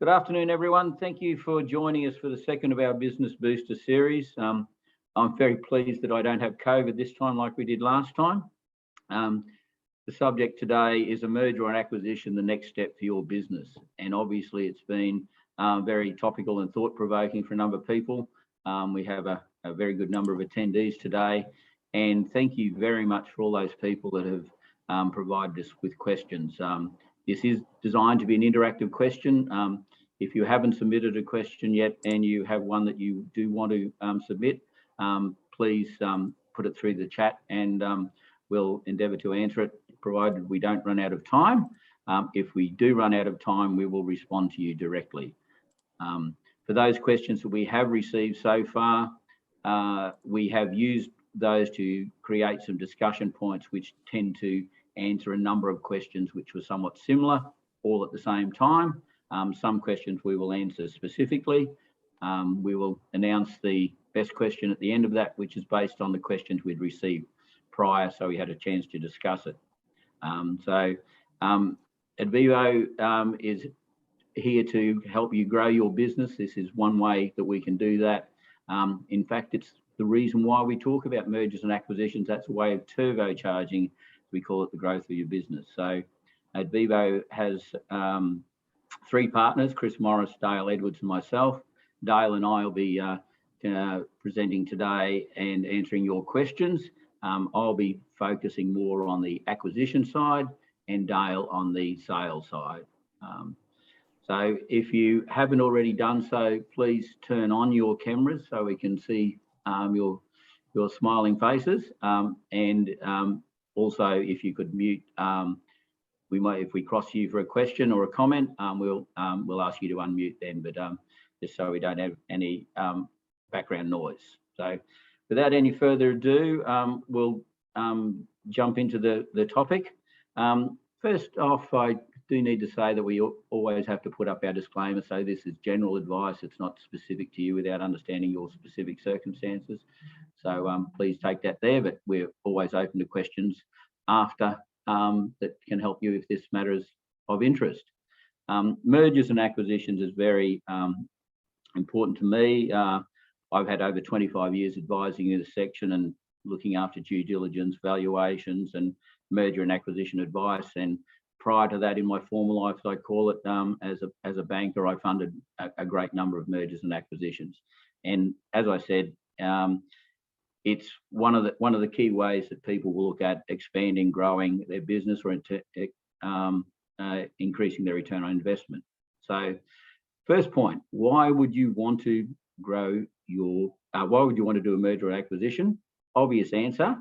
Good afternoon, everyone. Thank you for joining us for the second of our Business Booster series. I'm very pleased that I don't have COVID this time like we did last time. The subject today is a merger or acquisition, the next step for your business. And obviously it's been very topical and thought-provoking for a number of people. We have a very good number of attendees today. And thank you very much for all those people that have provided us with questions. This is designed to be an interactive question. If you haven't submitted a question yet and you have one that you do want to submit, please put it through the chat and we'll endeavour to answer it, provided we don't run out of time. If we do run out of time, we will respond to you directly. For those questions that we have received so far, we have used those to create some discussion points which tend to answer a number of questions which were somewhat similar, all at the same time. Some questions we will answer specifically. We will announce the best question at the end of that, which is based on the questions we'd received prior, so we had a chance to discuss it. Advivo is here to help you grow your business. This is one way that we can do that. In fact, it's the reason why we talk about mergers and acquisitions. That's a way of turbocharging, we call it, the growth of your business. So Advivo has three partners, Chris Morris, Dale Edwards and myself. Dale and I will be presenting today and answering your questions. I'll be focusing more on the acquisition side and Dale on the sales side. So if you haven't already done so, please turn on your cameras so we can see your smiling faces. Also, if you could mute, we might, if we cross you for a question or a comment, we'll ask you to unmute then, but just so we don't have any background noise. So without any further ado, we'll jump into the topic. First off, I do need to say that we always have to put up our disclaimer. So this is general advice. It's not specific to you without understanding your specific circumstances. So please take that there, but we're always open to questions after that can help you if this matter is of interest. Mergers and acquisitions is very important to me. I've had over 25 years advising in this section and looking after due diligence, valuations and merger and acquisition advice. And prior to that, in my former life, as I call it, as a banker, I funded a great number of mergers and acquisitions. And as I said, it's one of the key ways that people will look at expanding, growing their business or increasing their return on investment. So first point, why would you want to grow your, why would you want to do a merger or acquisition? Obvious answer,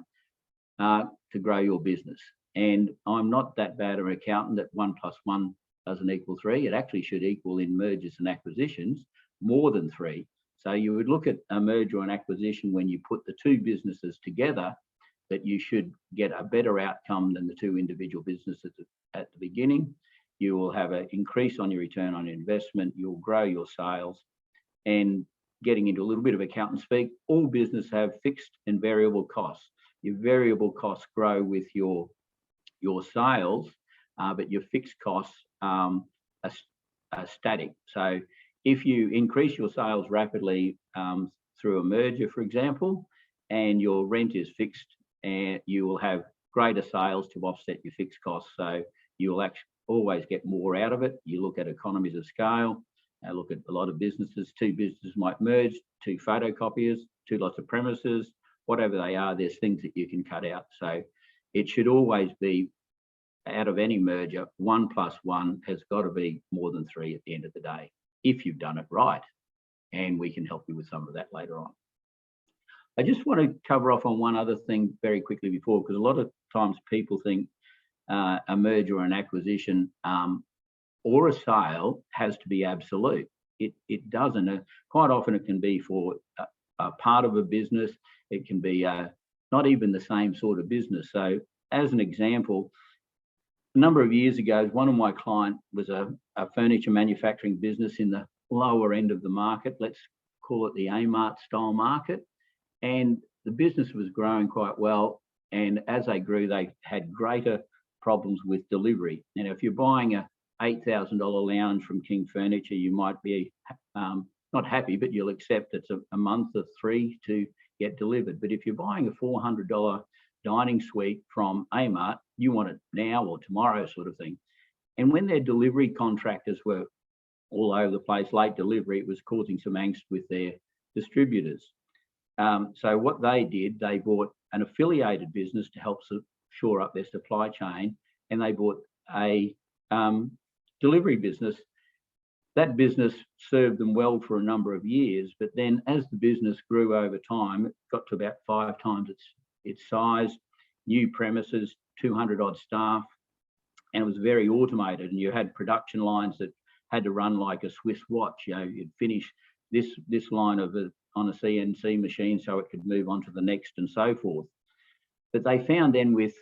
to grow your business. And I'm not that bad an accountant that 1 + 1 doesn't equal 3. It actually should equal, in mergers and acquisitions, more than 3. So you would look at a merger or an acquisition when you put the two businesses together, that you should get a better outcome than the two individual businesses at the beginning. You will have an increase on your return on investment. You'll grow your sales. And getting into a little bit of accountant speak, all businesses have fixed and variable costs. Your variable costs grow with your sales, but your fixed costs are static. So if you increase your sales rapidly through a merger, for example, and your rent is fixed, and you will have greater sales to offset your fixed costs. So you will actually always get more out of it. You look at economies of scale. Look at a lot of businesses. Two businesses might merge, 2 photocopiers, 2 lots of premises, whatever they are, there's things that you can cut out. So it should always be, out of any merger, 1 + 1 has got to be more than 3 at the end of the day, if you've done it right. And we can help you with some of that later on. I just want to cover off on one other thing very quickly before, because a lot of times people think a merger or an acquisition or a sale has to be absolute. It doesn't. Quite often it can be for a part of a business. It can be not even the same sort of business. So as an example, a number of years ago, one of my clients was a furniture manufacturing business in the lower end of the market. Let's call it the Amart style market. And the business was growing quite well. And as they grew, they had greater problems with delivery. And if you're buying a $8,000 lounge from King Furniture, you might be not happy, but you'll accept it's a month or 3 to get delivered. But if you're buying a $400 dining suite from Amart, you want it now or tomorrow sort of thing. And when their delivery contractors were all over the place, late delivery, it was causing some angst with their distributors. So what they did, they bought an affiliated business to help shore up their supply chain, and they bought a delivery business. That business served them well for a number of years, but then as the business grew over time, it got to about 5 times its size, new premises, 200 odd staff, and it was very automated, and you had production lines that had to run like a Swiss watch. You know, you'd finish this line on a CNC machine so it could move on to the next and so forth. But they found then with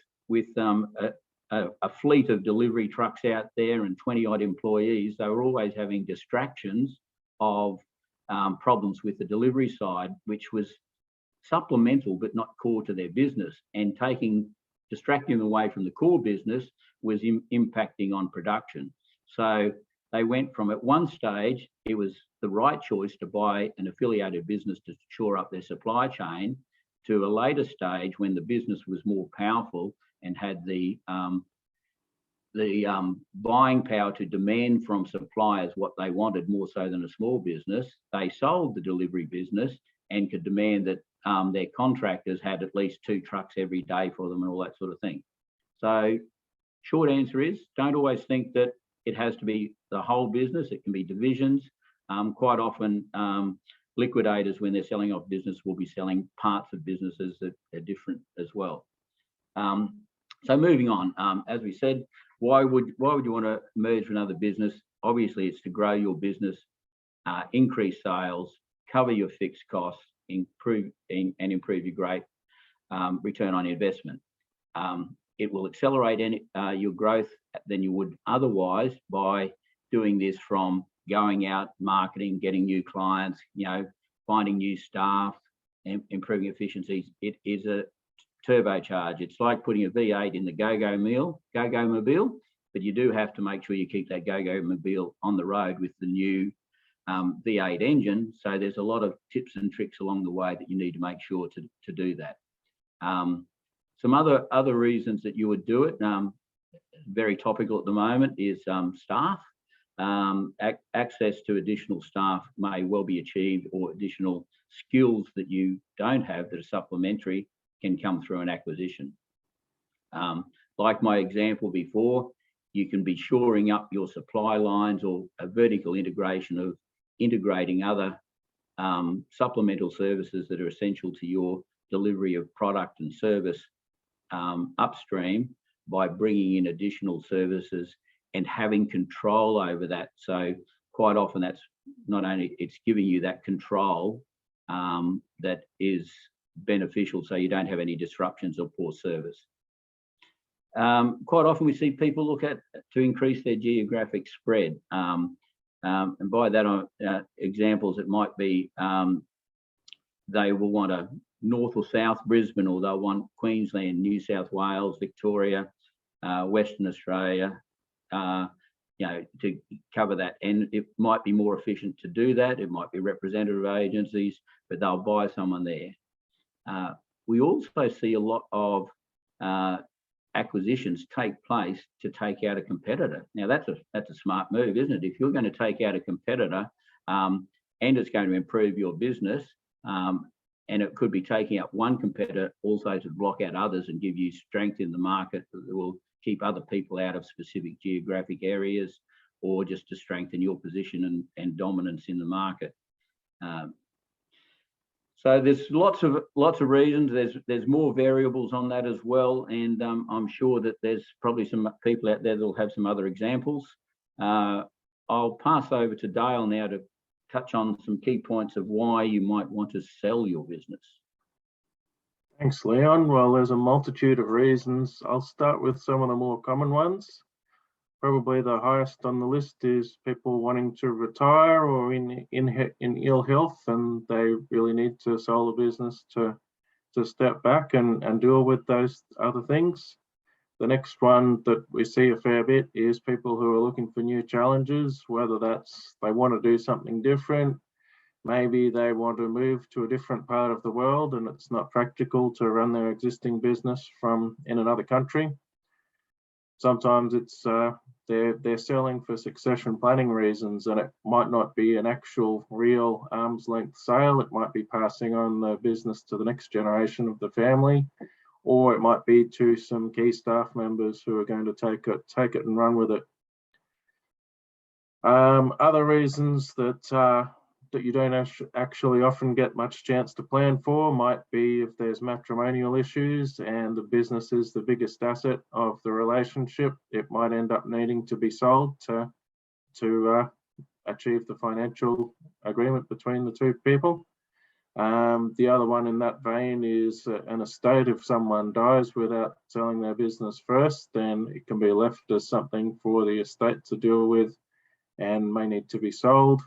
a fleet of delivery trucks out there and 20 odd employees, they were always having distractions of problems with the delivery side, which was supplemental but not core to their business, and distracting them away from the core business was impacting on production. So they went from, at one stage, it was the right choice to buy an affiliated business to shore up their supply chain, to a later stage when the business was more powerful and had the buying power to demand from suppliers what they wanted more so than a small business. They sold the delivery business and could demand that their contractors had at least 2 trucks every day for them and all that sort of thing. So short answer is, don't always think that it has to be the whole business. It can be divisions. Quite often liquidators, when they're selling off business, will be selling parts of businesses that are different as well. So moving on, as we said, why would you want to merge with another business? Obviously, it's to grow your business, increase sales, cover your fixed costs, improve your great return on investment. It will accelerate your growth than you would otherwise by doing this, from going out, marketing, getting new clients, finding new staff, and improving efficiencies. It is a turbocharge. It's like putting a V8 in the Go-Go Mobile, but you do have to make sure you keep that Go-Go Mobile on the road with the new V8 engine. So there's a lot of tips and tricks along the way that you need to make sure to do that. Some other reasons that you would do it, very topical at the moment, is staff. Access to additional staff may well be achieved, or additional skills that you don't have that are supplementary can come through an acquisition. Like my example before, you can be shoring up your supply lines, or a vertical integration of integrating other supplemental services that are essential to your delivery of product and service upstream, by bringing in additional services and having control over that. So quite often that's not only, it's giving you that control that is beneficial, so you don't have any disruptions or poor service. Quite often we see people look at to increase their geographic spread. And by that, examples, it might be they will want a North or South Brisbane, or they'll want Queensland, New South Wales, Victoria, Western Australia, to cover that. And it might be more efficient to do that. It might be representative agencies, but they'll buy someone there. We also see a lot of acquisitions take place to take out a competitor. Now that's a smart move, isn't it? If you're going to take out a competitor, and it's going to improve your business, and it could be taking out one competitor also to block out others and give you strength in the market that will keep other people out of specific geographic areas, or just to strengthen your position and dominance in the market. So there's lots of reasons. There's more variables on that as well, and I'm sure that there's probably some people out there that'll have some other examples. I'll pass over to Dale now to touch on some key points of why you might want to sell your business. Thanks, Leon. Well, there's a multitude of reasons. I'll start with some of the more common ones. Probably the highest on the list is people wanting to retire, or in ill health, and they really need to sell the business to step back and deal with those other things. The next one that we see a fair bit is people who are looking for new challenges, whether that's they want to do something different. Maybe they want to move to a different part of the world and it's not practical to run their existing business from in another country. Sometimes it's they're selling for succession planning reasons, and it might not be an actual real arm's length sale. It might be passing on the business to the next generation of the family, or it might be to some key staff members who are going to take it and run with it. Other reasons that you don't actually often get much chance to plan for might be if there's matrimonial issues and the business is the biggest asset of the relationship. It might end up needing to be sold to achieve the financial agreement between the two people. The other one in that vein is an estate. If someone dies without selling their business first, then it can be left as something for the estate to deal with and may need to be sold.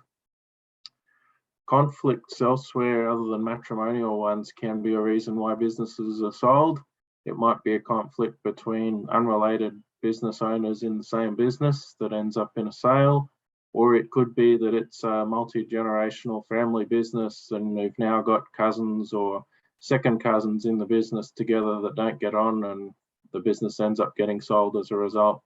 Conflicts elsewhere other than matrimonial ones can be a reason why businesses are sold. It might be a conflict between unrelated business owners in the same business that ends up in a sale, or it could be that it's a multi-generational family business and we've now got cousins or second cousins in the business together that don't get on and the business ends up getting sold as a result.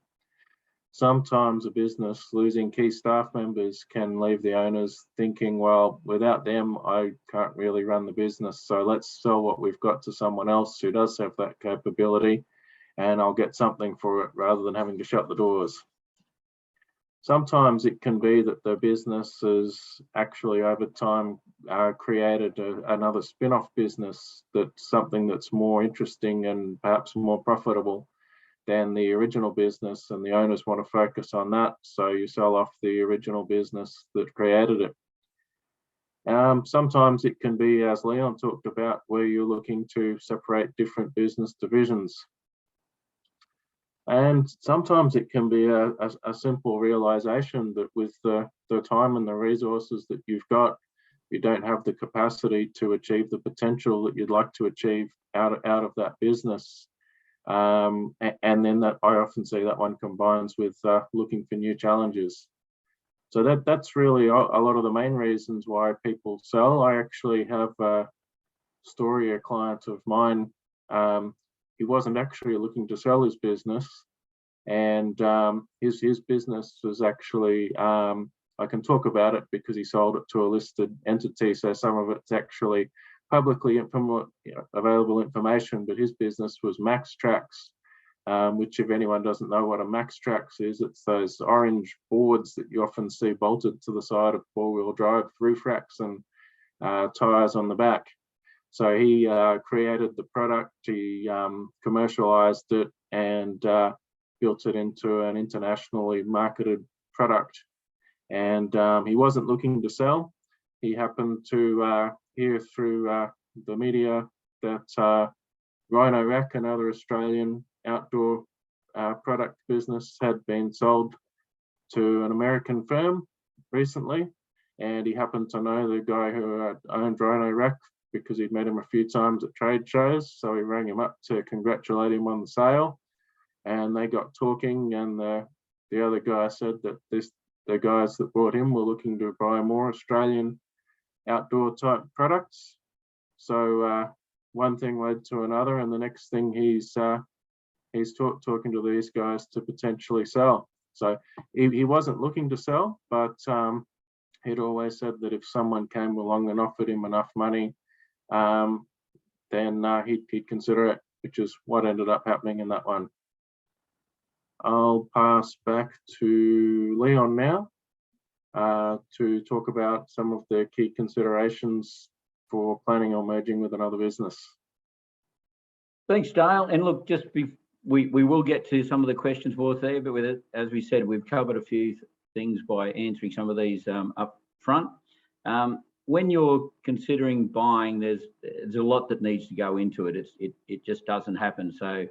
Sometimes a business losing key staff members can leave the owners thinking, well, without them, I can't really run the business. So let's sell what we've got to someone else who does have that capability, and I'll get something for it rather than having to shut the doors. Sometimes it can be that the business has actually over time created another spin-off business, that's something that's more interesting and perhaps more profitable than the original business, and the owners want to focus on that, so you sell off the original business that created it. Sometimes it can be, as Leon talked about, where you're looking to separate different business divisions. And sometimes it can be a simple realization that with the time and the resources that you've got, you don't have the capacity to achieve the potential that you'd like to achieve out of that business. And then that I often see that one combines with looking for new challenges. So that's really a lot of the main reasons why people sell. I actually have a story, a client of mine, he wasn't actually looking to sell his business, and his business was actually, I can talk about it because he sold it to a listed entity, so some of it's actually publicly available information, but his business was Max Tracks, which if anyone doesn't know what a Max Tracks is, it's those orange boards that you often see bolted to the side of four-wheel drive roof racks and tyres on the back. So he created the product, he commercialized it and built it into an internationally marketed product. And he wasn't looking to sell. He happened to hear through the media that Rhino Rack, another Australian outdoor product business, had been sold to an American firm recently, and he happened to know the guy who owned Rhino Rack because he'd met him a few times at trade shows. So he rang him up to congratulate him on the sale, and they got talking, and the other guy said that the guys that bought him were looking to buy more Australian outdoor type products. So one thing led to another, and the next thing he's talking to these guys to potentially sell. So he wasn't looking to sell, but he'd always said that if someone came along and offered him enough money, then he'd consider it, which is what ended up happening in that one. I'll pass back to Leon now to talk about some of the key considerations for planning or merging with another business. Thanks, Dale. And look, we will get to some of the questions for us there, but with it, as we said, we've covered a few things by answering some of these up front. When you're considering buying, there's a lot that needs to go into it. It just doesn't happen. So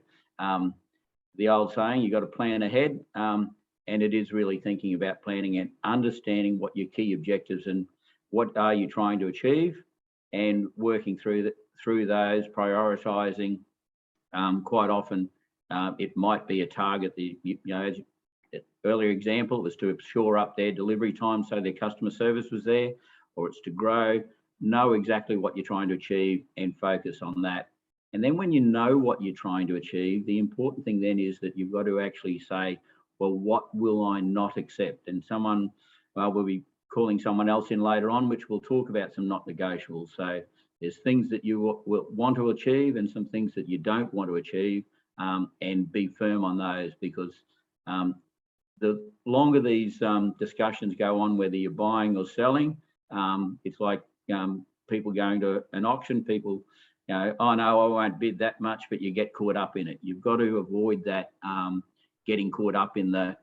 the old saying, you got to plan ahead, and it is really thinking about planning and understanding what your key objectives and what are you trying to achieve, and working through those, prioritizing quite often It might be a target that, as earlier example, it was to shore up their delivery time so their customer service was there, or it's to grow. Know exactly what you're trying to achieve and focus on that. And then when you know what you're trying to achieve, the important thing then is that you've got to actually say, well, what will I not accept? And someone, well, we'll be calling someone else in later on, which we'll talk about some not negotiables. So there's things that you will want to achieve and some things that you don't want to achieve, and be firm on those, because the longer these discussions go on, whether you're buying or selling, it's like people going to an auction. People, oh no, I won't bid that much, but you get caught up in it. You've got to avoid that, getting caught up in the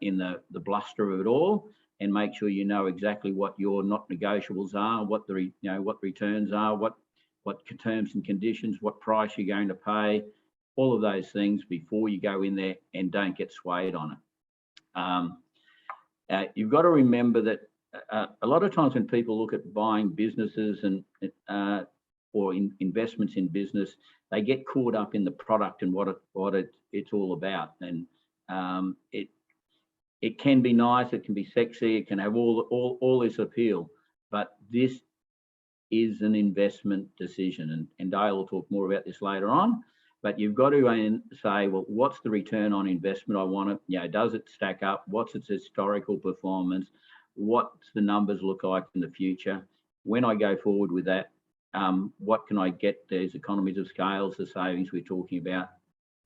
bluster of it all, and make sure you know exactly what your not negotiables are, what the what returns are, what terms and conditions, what price you're going to pay, all of those things before you go in there, and don't get swayed on it. You've got to remember that a lot of times when people look at buying businesses and or investments in business, they get caught up in the product and what it's all about. And it can be nice, it can be sexy, it can have all this appeal, but this is an investment decision. And Dale will talk more about this later on. But you've got to say, well, what's the return on investment I want to, does it stack up? What's its historical performance? What's the numbers look like in the future? When I go forward with that, what can I get? There's economies of scales, the savings we're talking about.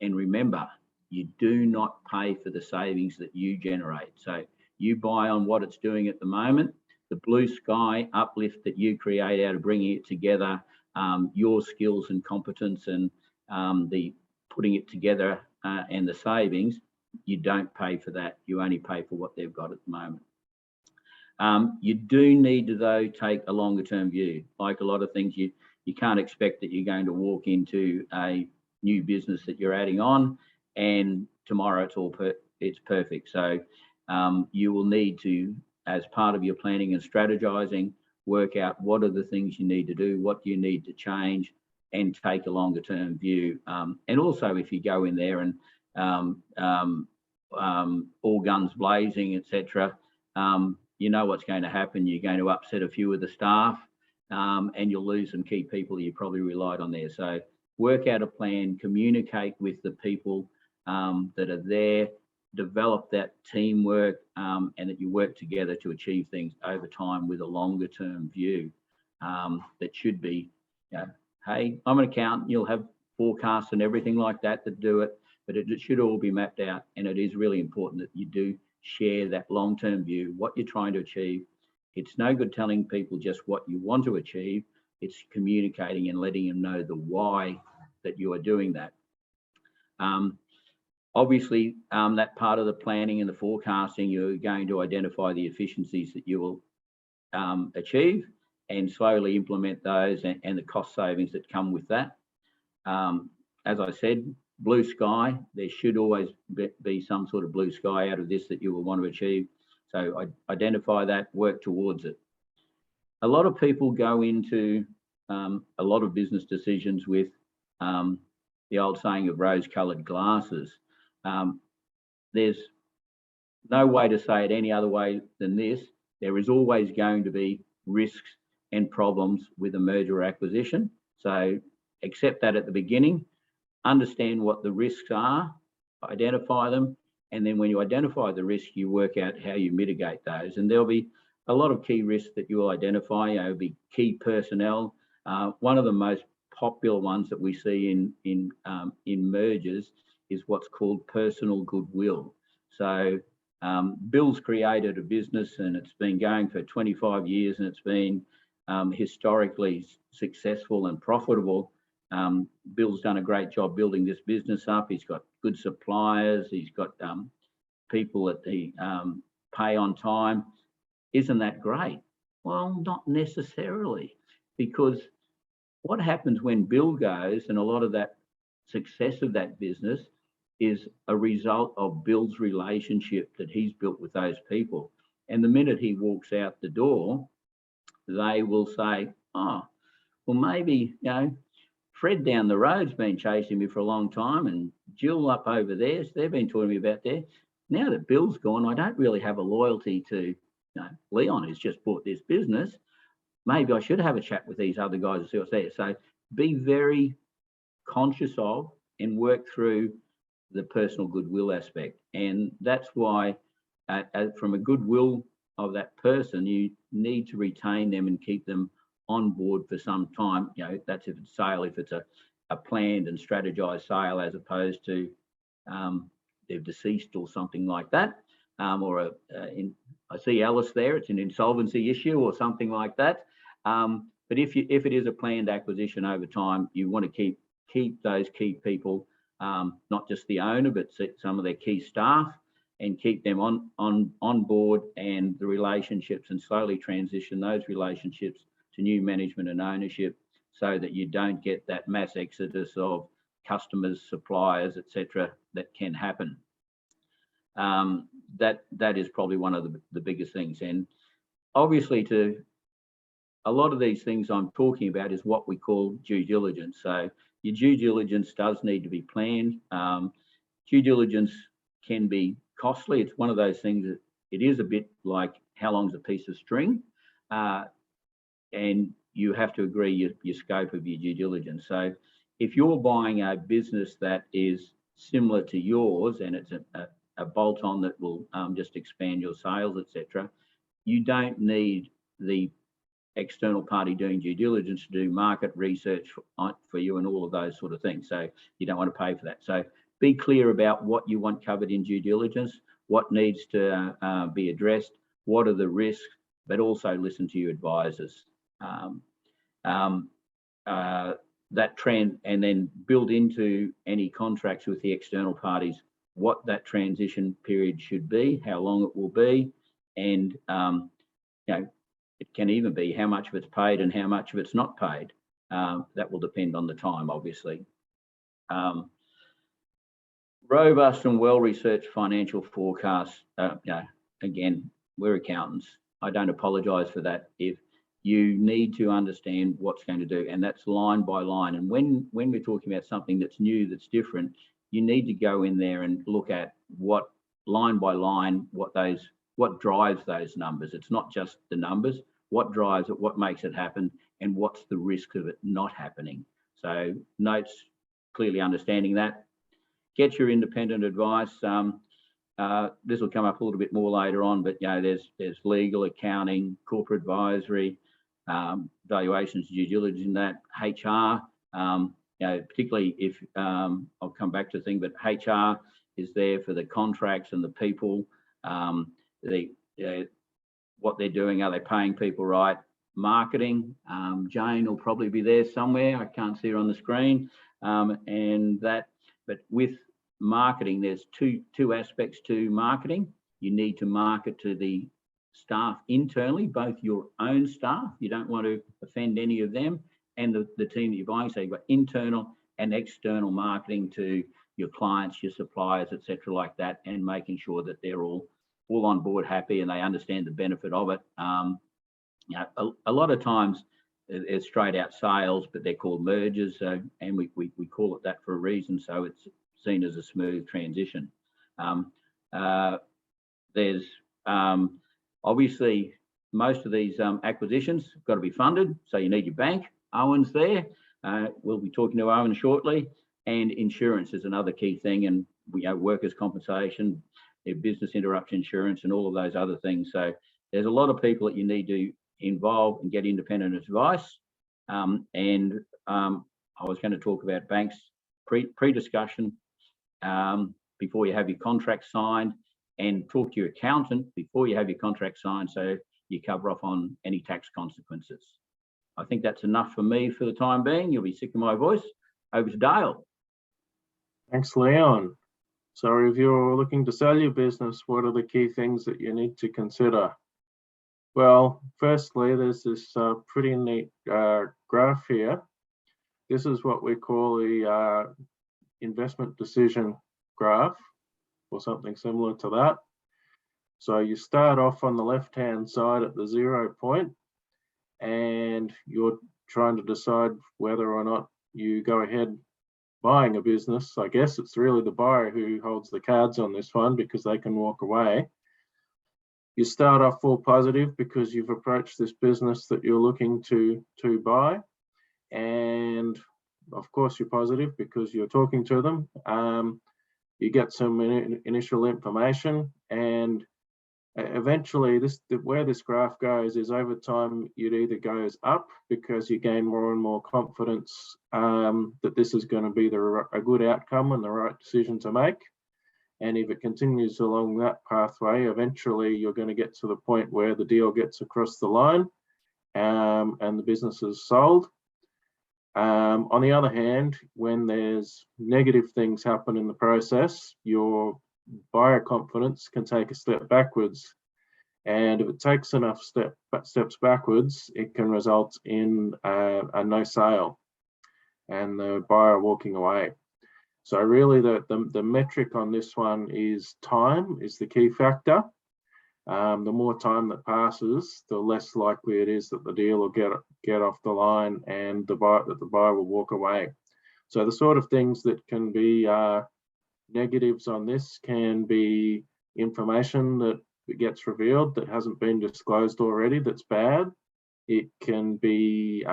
And remember, you do not pay for the savings that you generate. So you buy on what it's doing at the moment, the blue sky uplift that you create out of bringing it together, your skills and competence, and the putting it together and the savings, you don't pay for that. You only pay for what they've got at the moment. You do need to, though, take a longer term view. Like a lot of things, you can't expect that you're going to walk into a new business that you're adding on and tomorrow it's perfect. So you will need to, as part of your planning and strategizing, work out what are the things you need to do, what do you need to change, and take a longer term view. And also, if you go in there and all guns blazing, etc., you know what's going to happen. You're going to upset a few of the staff, and you'll lose some key people you probably relied on there. So work out a plan, communicate with the people that are there, develop that teamwork, and that you work together to achieve things over time with a longer term view. That should be, hey, I'm an accountant, you'll have forecasts and everything like that do it, but it should all be mapped out. And it is really important that you do share that long-term view, what you're trying to achieve. It's no good telling people just what you want to achieve. It's communicating and letting them know the why that you are doing that. Obviously, that part of the planning and the forecasting, you're going to identify the efficiencies that you will achieve and slowly implement those and the cost savings that come with that. As I said, blue sky, there should always be some sort of blue sky out of this that you will want to achieve. So identify that, work towards it. A lot of people go into a lot of business decisions with the old saying of rose-coloured glasses. There's no way to say it any other way than this. There is always going to be risks and problems with a merger or acquisition. So accept that at the beginning, understand what the risks are, identify them, and then when you identify the risk, you work out how you mitigate those. And there'll be a lot of key risks that you will identify. There'll be key personnel. One of the most popular ones that we see in mergers is what's called personal goodwill. So Bill's created a business and it's been going for 25 years and it's been historically successful and profitable. Bill's done a great job building this business up. He's got good suppliers. He's got people that he pay on time. Isn't that great? Well, not necessarily, because what happens when Bill goes, and a lot of that success of that business is a result of Bill's relationship that he's built with those people. And the minute he walks out the door, they will say, oh, well, maybe, Fred down the road's been chasing me for a long time, and Jill up over there, so they've been talking to me about there. Now that Bill's gone, I don't really have a loyalty to Leon, who's just bought this business. Maybe I should have a chat with these other guys and see what's there. So be very conscious of and work through the personal goodwill aspect. And that's why from a goodwill of that person, you need to retain them and keep them on board for some time. That's if it's sale, if it's a planned and strategized sale, as opposed to they're deceased or something like that. I see Alice there, it's an insolvency issue or something like that. But if it is a planned acquisition over time, you want to keep those key people, not just the owner, but some of their key staff, and keep them on board, and the relationships, and slowly transition those relationships to new management and ownership, so that you don't get that mass exodus of customers, suppliers, etc. that can happen. That is probably one of the biggest things. And obviously, to a lot of these things I'm talking about is what we call due diligence. So your due diligence does need to be planned. Due diligence can be costly. It's one of those things that it is a bit like how long's a piece of string, and you have to agree your scope of your due diligence. So if you're buying a business that is similar to yours, and it's a bolt-on that will just expand your sales, etc., you don't need the external party doing due diligence to do market research for you and all of those sort of things. So you don't want to pay for that. So be clear about what you want covered in due diligence, what needs to be addressed, what are the risks, but also listen to your advisors. That trend, and then build into any contracts with the external parties what that transition period should be, how long it will be, and it can even be how much of it's paid and how much of it's not paid. That will depend on the time, obviously. Robust and well-researched financial forecasts. Again, we're accountants. I don't apologise for that. If you need to understand what's going to do, and that's line by line. And when we're talking about something that's new, that's different, you need to go in there and look at what line by line, what drives those numbers. It's not just the numbers. What drives it, what makes it happen, and what's the risk of it not happening. So notes, clearly understanding that. Get your independent advice. This will come up a little bit more later on, but there's legal, accounting, corporate advisory, valuations, due diligence in that, HR. Particularly if I'll come back to the thing, but HR is there for the contracts and the people. What they're doing, are they paying people right? Marketing, Jane will probably be there somewhere. I can't see her on the screen. But with marketing, there's two aspects to marketing. You need to market to the staff internally, both your own staff. You don't want to offend any of them, and the team that you're buying. So you've got internal and external marketing to your clients, your suppliers, etc., like that, and making sure that they're all on board, happy, and they understand the benefit of it. A lot of times it's straight out sales, but they're called mergers, and we call it that for a reason. So it's seen as a smooth transition. There's obviously most of these acquisitions have got to be funded, so you need your bank. Owen's there. We'll be talking to Owen shortly. And insurance is another key thing, and workers' compensation, business interruption insurance, and all of those other things. So there's a lot of people that you need to involve and get independent advice. I was going to talk about banks pre-discussion before you have your contract signed, and talk to your accountant before you have your contract signed, so you cover off on any tax consequences. I think that's enough for me for the time being. You'll be sick of my voice. Over to Dale. Thanks, Leon. So if you're looking to sell your business, what are the key things that you need to consider? Well, firstly, there's this pretty neat graph here. This is what we call the investment decision graph, or something similar to that. So you start off on the left-hand side at the 0 point, and you're trying to decide whether or not you go ahead buying a business. I guess it's really the buyer who holds the cards on this one because they can walk away. You start off full positive because you've approached this business that you're looking to buy, and of course you're positive because you're talking to them. You get some initial information, and eventually where this graph goes is over time it either goes up because you gain more and more confidence that this is going to be a good outcome and the right decision to make. And if it continues along that pathway, eventually you're going to get to the point where the deal gets across the line and the business is sold. On the other hand, when there's negative things happen in the process, your buyer confidence can take a step backwards. And if it takes enough steps backwards, it can result in a no sale and the buyer walking away. So really the metric on this one is time is the key factor. The more time that passes, the less likely it is that the deal will get off the line and the buyer will walk away. So the sort of things that can be negatives on this can be information that gets revealed that hasn't been disclosed already that's bad. It can be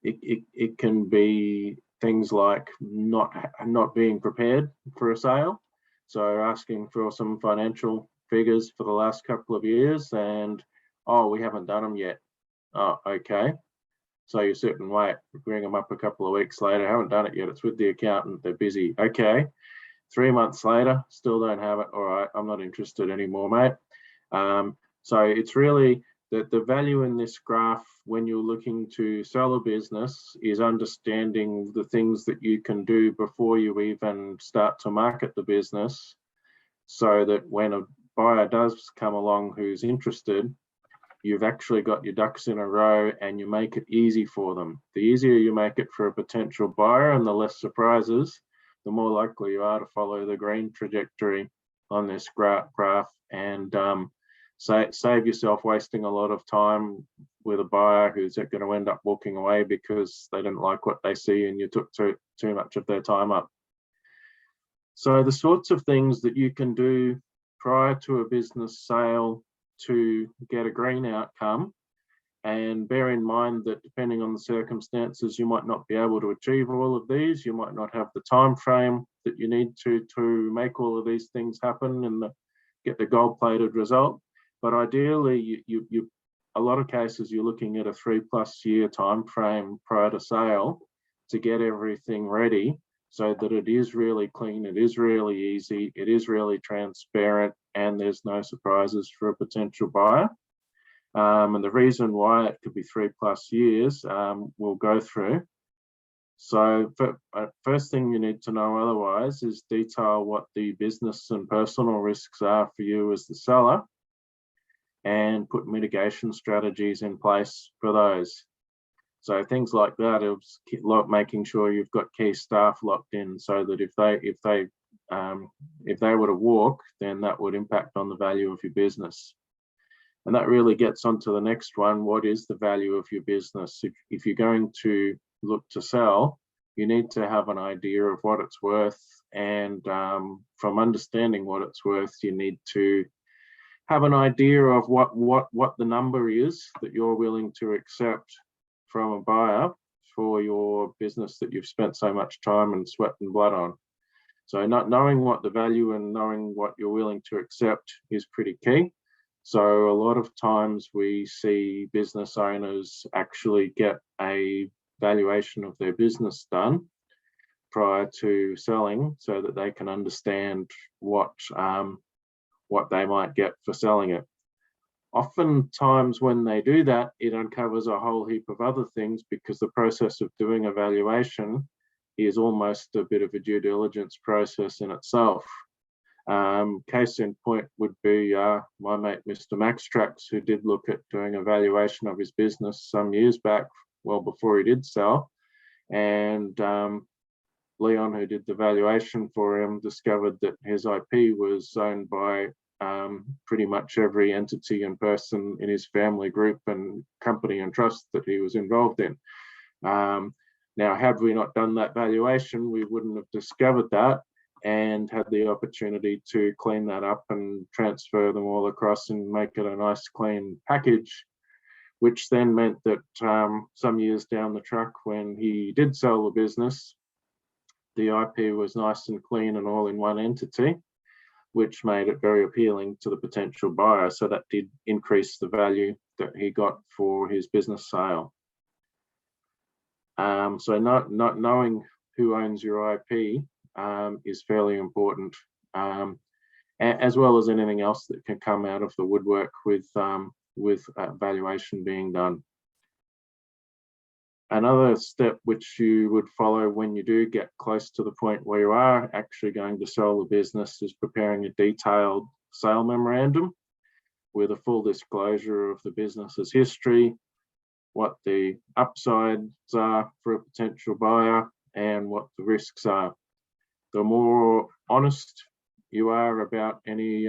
it can be things like not being prepared for a sale. So asking for some financial figures for the last couple of years and, oh, we haven't done them yet. Oh, okay. So you sit and wait, bring them up a couple of weeks later, haven't done it yet, it's with the accountant, they're busy. Okay, 3 months later, still don't have it. All right, I'm not interested anymore, mate. So it's really the value in this graph when you're looking to sell a business is understanding the things that you can do before you even start to market the business, so that when a buyer does come along who's interested, you've actually got your ducks in a row and you make it easy for them. The easier you make it for a potential buyer and the less surprises, the more likely you are to follow the green trajectory on this graph and save yourself wasting a lot of time with a buyer who's going to end up walking away because they didn't like what they see and you took too much of their time up. So the sorts of things that you can do prior to a business sale to get a green outcome, and bear in mind that depending on the circumstances, you might not be able to achieve all of these. You might not have the time frame that you need to make all of these things happen and get the gold-plated result. But ideally, you a lot of cases you're looking at a 3+ year time frame prior to sale to get everything ready, so that it is really clean, it is really easy, it is really transparent, and there's no surprises for a potential buyer. And the reason why it could be 3+ years, we'll go through. So first thing you need to know otherwise is detail what the business and personal risks are for you as the seller, and put mitigation strategies in place for those. So things like that is making sure you've got key staff locked in, so that if they were to walk, then that would impact on the value of your business. And that really gets onto the next one. What is the value of your business? If you're going to look to sell, you need to have an idea of what it's worth. And from understanding what it's worth, you need to have an idea of what the number is that you're willing to accept from a buyer for your business that you've spent so much time and sweat and blood on. So not knowing what the value and knowing what you're willing to accept is pretty key. So a lot of times we see business owners actually get a valuation of their business done prior to selling, so that they can understand what they might get for selling it. Oftentimes when they do that, it uncovers a whole heap of other things, because the process of doing a valuation is almost a bit of a due diligence process in itself. Case in point would be my mate, Mr. Max Trax, who did look at doing a valuation of his business some years back, well before he did sell. And Leon, who did the valuation for him, discovered that his IP was owned by pretty much every entity and person in his family group and company and trust that he was involved in. Now, had we not done that valuation, we wouldn't have discovered that and had the opportunity to clean that up and transfer them all across and make it a nice clean package, which then meant that some years down the track, when he did sell the business, the IP was nice and clean and all in one entity, which made it very appealing to the potential buyer. So that did increase the value that he got for his business sale. So not knowing who owns your IP is fairly important, as well as anything else that can come out of the woodwork with valuation being done. Another step which you would follow when you do get close to the point where you are actually going to sell the business is preparing a detailed sale memorandum with a full disclosure of the business's history, what the upsides are for a potential buyer, and what the risks are. The more honest you are about any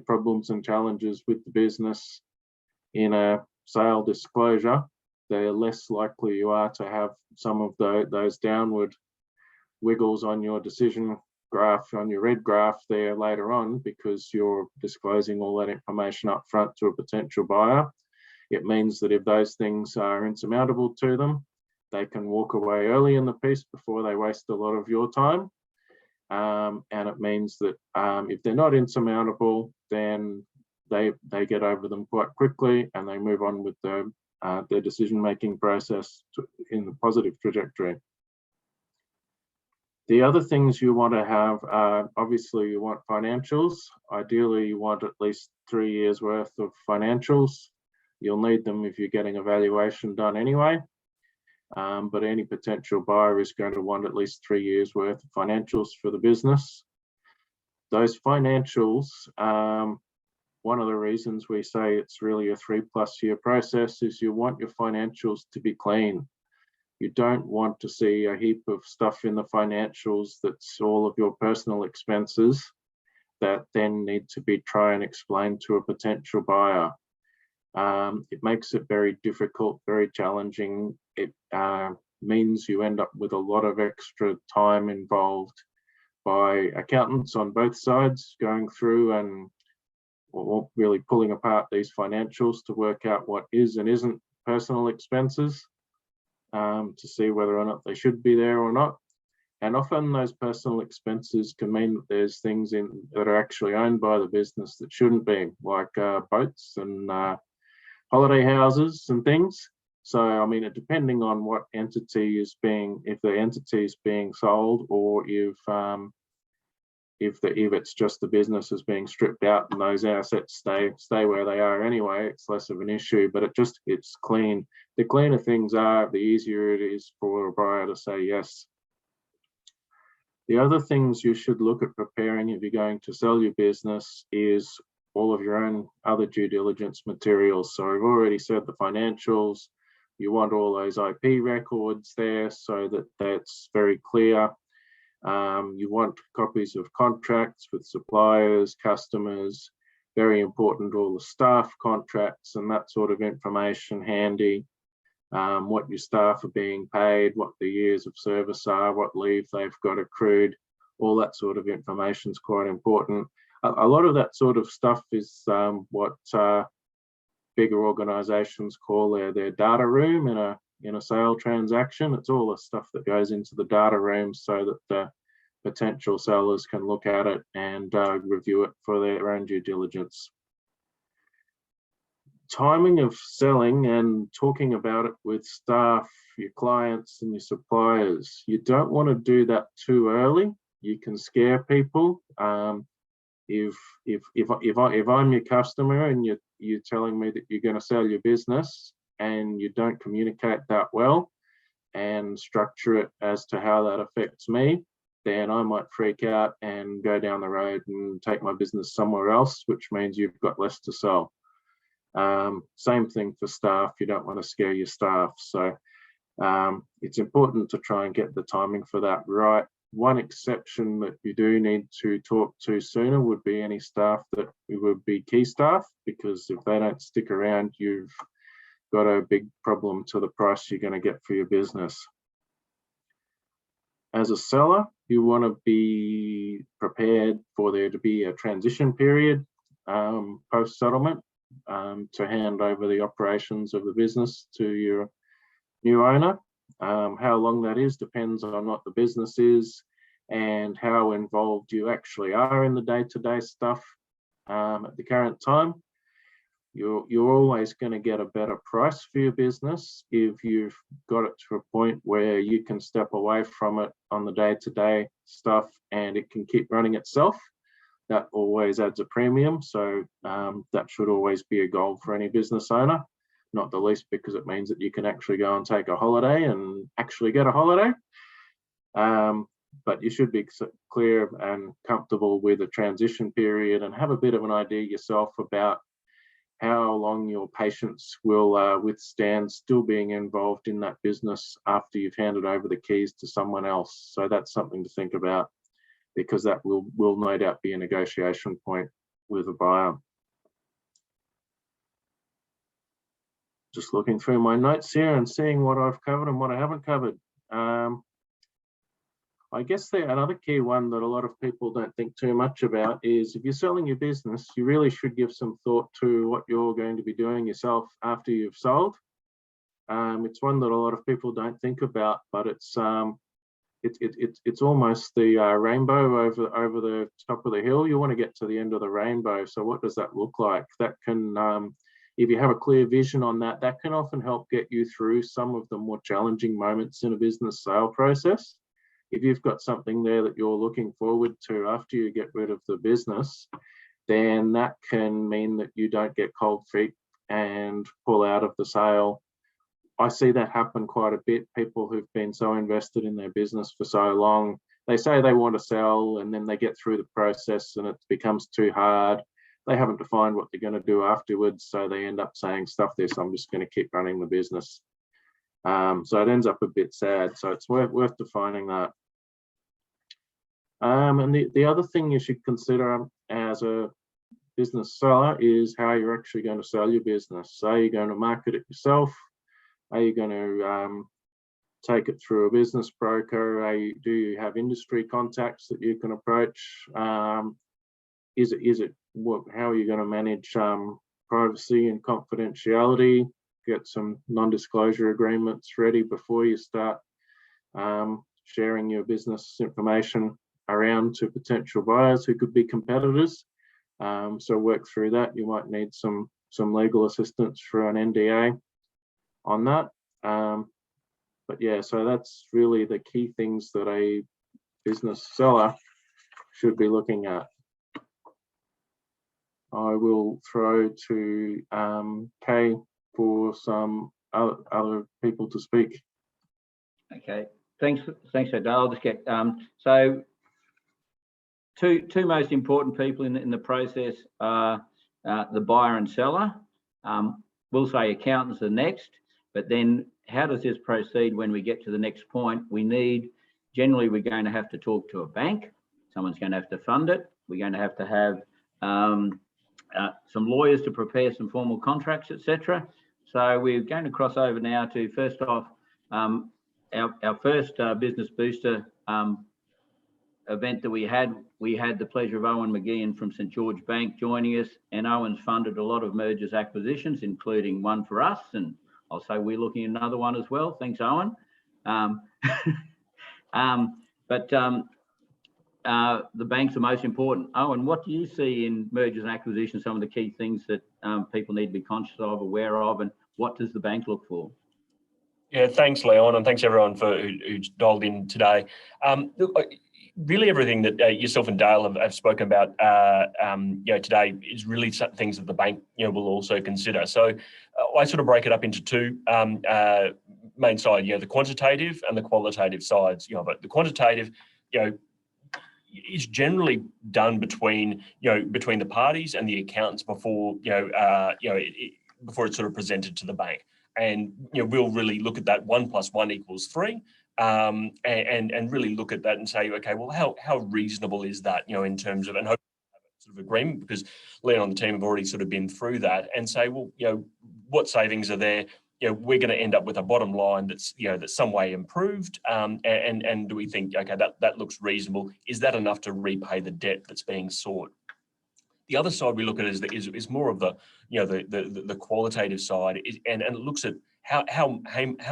problems and challenges with the business in a sale disclosure, the less likely you are to have some of those downward wiggles on your decision graph, on your red graph there later on, because you're disclosing all that information up front to a potential buyer. It means that if those things are insurmountable to them, they can walk away early in the piece before they waste a lot of your time. And it means that if they're not insurmountable, then they get over them quite quickly and they move on with their decision-making process in the positive trajectory. The other things you want to have are, obviously, you want financials. Ideally, you want at least 3 years worth of financials. You'll need them if you're getting a valuation done anyway. But any potential buyer is going to want at least 3 years worth of financials for the business. Those financials, one of the reasons we say it's really a 3+ year process is you want your financials to be clean. You don't want to see a heap of stuff in the financials that's all of your personal expenses that then need to be try and explained to a potential buyer. It makes it very difficult, very challenging. It means you end up with a lot of extra time involved by accountants on both sides going through and really pulling apart these financials to work out what is and isn't personal expenses, to see whether or not they should be there or not. And often those personal expenses can mean that there's things in that are actually owned by the business that shouldn't be, like boats and holiday houses and things. So, I mean, depending on what entity is being, if the entity is being sold, or if it's just the business is being stripped out and those assets stay where they are anyway, it's less of an issue. But it's clean. The cleaner things are, the easier it is for a buyer to say yes. The other things you should look at preparing if you're going to sell your business is all of your own other due diligence materials. So I've already said the financials. You want all those IP records there so that that's very clear. You want copies of contracts with suppliers, customers, very important, all the staff contracts and that sort of information handy. What your staff are being paid, what the years of service are, what leave they've got accrued, all that sort of information is quite important. A lot of that sort of stuff is what bigger organizations call their data room in a sale transaction. It's all the stuff that goes into the data room so that the potential sellers can look at it and review it for their own due diligence. Timing of selling and talking about it with staff, your clients and your suppliers. You don't want to do that too early. You can scare people. If I'm your customer and you're telling me that you're going to sell your business and you don't communicate that well and structure it as to how that affects me, then I might freak out and go down the road and take my business somewhere else, which means you've got less to sell. Same thing for staff. You don't want to scare your staff. So it's important to try and get the timing for that right. One exception that you do need to talk to sooner would be any staff that would be key staff, because if they don't stick around, you've got a big problem to the price you're going to get for your business. As a seller, you want to be prepared for there to be a transition period post-settlement to hand over the operations of the business to your new owner. How long that is depends on what the business is and how involved you actually are in the day-to-day stuff at the current time. You're always going to get a better price for your business if you've got it to a point where you can step away from it on the day-to-day stuff and it can keep running itself. That always adds a premium. So that should always be a goal for any business owner, not the least because it means that you can actually go and take a holiday and actually get a holiday. But you should be clear and comfortable with a transition period and have a bit of an idea yourself about how long your patience will withstand still being involved in that business after you've handed over the keys to someone else. So that's something to think about, because that will no doubt be a negotiation point with a buyer. Just looking through my notes here and seeing what I've covered and what I haven't covered. I guess another key one that a lot of people don't think too much about is if you're selling your business, you really should give some thought to what you're going to be doing yourself after you've sold. It's one that a lot of people don't think about, but it's almost the rainbow over the top of the hill. You want to get to the end of the rainbow. So what does that look like? That can, if you have a clear vision on that, that can often help get you through some of the more challenging moments in a business sale process. If you've got something there that you're looking forward to after you get rid of the business, then that can mean that you don't get cold feet and pull out of the sale. I see that happen quite a bit. People who've been so invested in their business for so long, they say they want to sell and then they get through the process and it becomes too hard. They haven't defined what they're going to do afterwards, so they end up saying, stuff this, I'm just going to keep running the business. So it ends up a bit sad. So it's worth defining that. And the other thing you should consider as a business seller is how you're actually going to sell your business. So are you going to market it yourself? Are you going to take it through a business broker? Do you have industry contacts that you can approach? How are you going to manage privacy and confidentiality? Get some non-disclosure agreements ready before you start sharing your business information around to potential buyers who could be competitors. So work through that. You might need some legal assistance for an NDA on that. But yeah, so that's really the key things that a business seller should be looking at. I will throw to Kay for some other people to speak. Okay, thanks, Dale. I'll just get so two most important people in the process are the buyer and seller. We'll say accountants are next, but then how does this proceed when we get to the next point? Generally we're going to have to talk to a bank. Someone's going to have to fund it. We're going to have some lawyers to prepare some formal contracts, etc. So we're going to cross over now to, first off, our first Business Booster event that we had the pleasure of Owen McGeehan from St George Bank joining us, and Owen's funded a lot of mergers, acquisitions, including one for us, and I'll say we're looking at another one as well. Thanks, Owen. The banks are most important. Owen, what do you see in mergers and acquisitions, some of the key things that people need to be conscious of, aware of, and what does the bank look for? Yeah, thanks, Leon, and thanks everyone who's dialed in today. Look, really everything that yourself and Dale have spoken about today is really things that the bank will also consider. So I sort of break it up into two main sides, the quantitative and the qualitative sides. But the quantitative, is generally done between the parties and the accountants before before it's sort of presented to the bank. And we'll really look at that 1 + 1 = 3, and really look at that and say, okay, well, how reasonable is that, in terms of, and hope sort of agreement, because Leon and the team have already sort of been through that, and say, well, what savings are there? we're going to end up with a bottom line that's, that's some way improved. And do we think, okay, that looks reasonable? Is that enough to repay the debt that's being sought? The other side we look at is more of the, the qualitative side, and it looks at how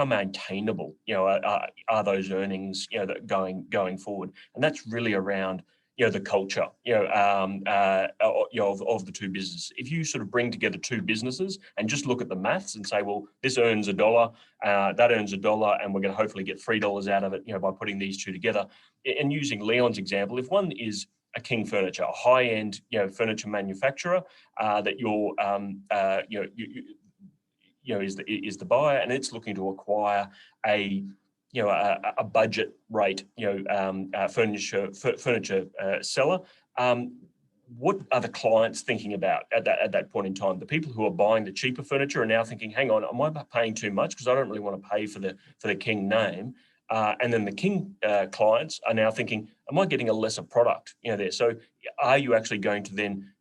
maintainable, are those earnings, that going forward, and that's really around, the culture, of the two businesses. If you sort of bring together two businesses and just look at the maths and say, well, this earns $1, that earns $1, and we're going to hopefully get $3 out of it, by putting these two together. And using Leon's example, if one is a King Furniture, a high-end, furniture manufacturer that you're, is the buyer, and it's looking to acquire a budget rate, furniture seller. What are the clients thinking about at that point in time? The people who are buying the cheaper furniture are now thinking, hang on, am I paying too much? Because I don't really want to pay for the King name. And then the King clients are now thinking, am I getting a lesser product, there? So are you actually going to then,